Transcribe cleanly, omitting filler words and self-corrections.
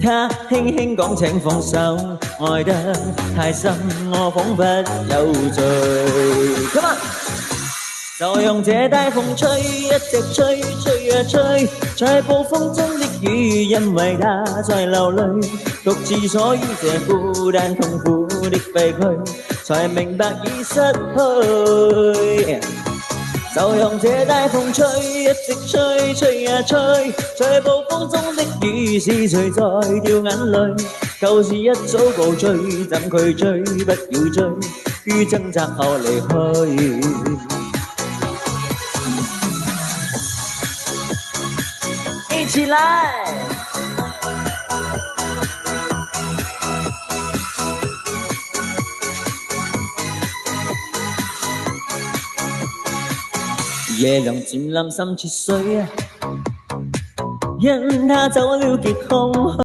他輕輕講請放手，愛得太深，我彷彿有罪。Come on！就用這大風吹，一直吹，吹啊吹，在暴風中的雨，因為他在流淚，獨自所以這孤單痛苦的廢墟，才明白已失去。就用這大風吹，一直吹，吹啊吹，在暴風中的雨是誰在掉眼淚？舊事一早告吹，怎拒追？不要追，於掙扎後離去。一起來！夜涼漸藍滲似水，因他走了極空虛。